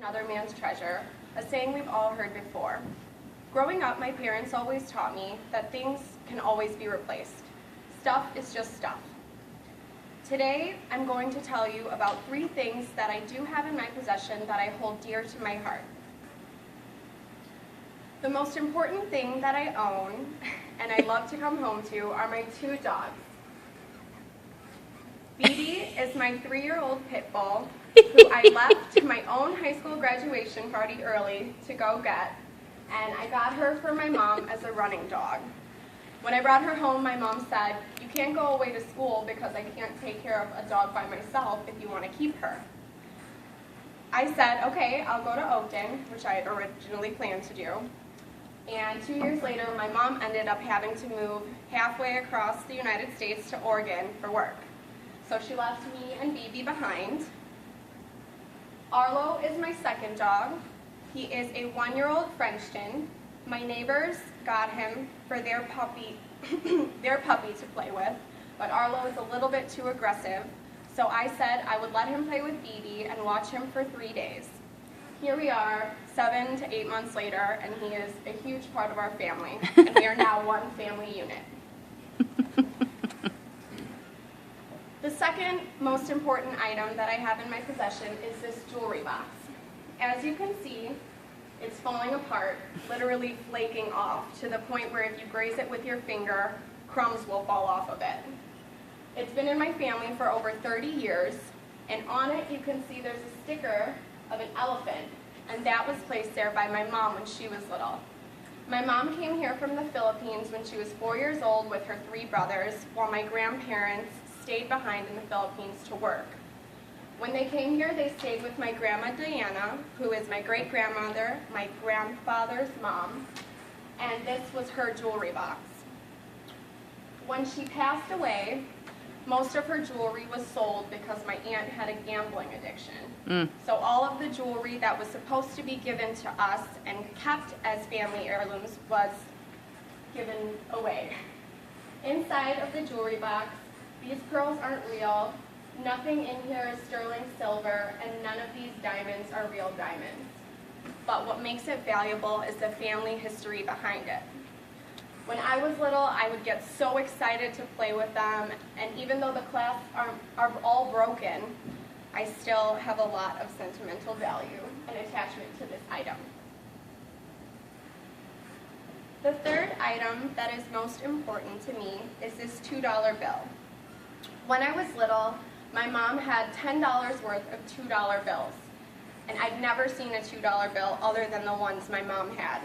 another man's treasure, a saying we've all heard before. Growing up, my parents always taught me that things can always be replaced. Stuff is just stuff. Today, I'm going to tell you about 3 things that I do have in my possession that I hold dear to my heart. The most important thing that I own, and I love to come home to, are my 2 dogs. Phoebe is my 3-year-old pit bull, who I left my own high school graduation party early to go get, and I got her for my mom as a running dog. When I brought her home, my mom said, "You can't go away to school because I can't take care of a dog by myself if you want to keep her." I said, "Okay, I'll go to Oakton," which I had originally planned to do. And 2 years later, my mom ended up having to move halfway across the United States to Oregon for work. So she left me and Phoebe behind. Arlo is my 2nd dog. He is a 1-year-old Frenchton. My neighbors got him for their puppy to play with, but Arlo is a little bit too aggressive, so I said I would let him play with Phoebe and watch him for 3 days. Here we are, 7 to 8 months later, and he is a huge part of our family, and we are now one family unit. The second most important item that I have in my possession is this jewelry box. As you can see, it's falling apart, literally flaking off, to the point where if you graze it with your finger, crumbs will fall off of it. It's been in my family for over 30 years, and on it you can see there's a sticker of an elephant, and that was placed there by my mom when she was little. My mom came here from the Philippines when she was 4 years old with her 3 brothers, while my grandparents stayed behind in the Philippines to work. When they came here, they stayed with my grandma Diana, who is my great-grandmother, my grandfather's mom, and this was her jewelry box. When she passed away, most of her jewelry was sold because my aunt had a gambling addiction. So all of the jewelry that was supposed to be given to us and kept as family heirlooms was given away. Inside of the jewelry box, these pearls aren't real. Nothing in here is sterling silver, and none of these diamonds are real diamonds. But what makes it valuable is the family history behind it. When I was little, I would get so excited to play with them, and even though the clasps are all broken, I still have a lot of sentimental value and attachment to this item. The third item that is most important to me is this $2 bill. When I was little, my mom had $10 worth of $2 bills, and I'd never seen a $2 bill other than the ones my mom had.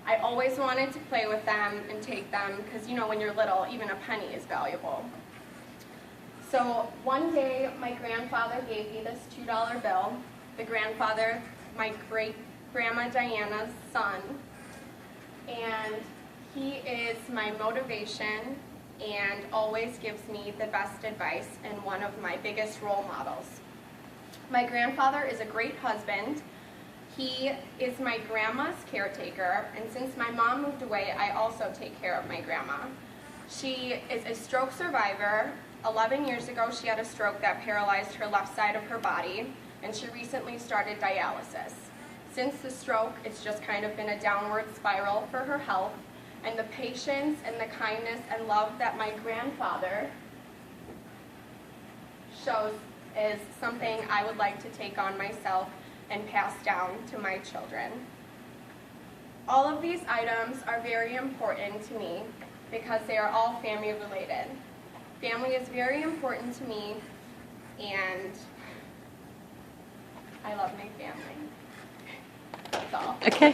I always wanted to play with them and take them because, you know, when you're little, even a penny is valuable. So one day, my grandfather gave me this $2 bill. The grandfather, my great-grandma Diana's son, and he is my motivation and always gives me the best advice and one of my biggest role models. My grandfather is a great husband. He is my grandma's caretaker, and since my mom moved away, I also take care of my grandma. She is a stroke survivor. 11 years ago, she had a stroke that paralyzed her left side of her body, and she recently started dialysis. Since the stroke, it's just kind of been a downward spiral for her health, and the patience and the kindness and love that my grandfather shows is something I would like to take on myself and pass down to my children. All of these items are very important to me because they are all family related. Family is very important to me, and I love my family. That's all. Okay.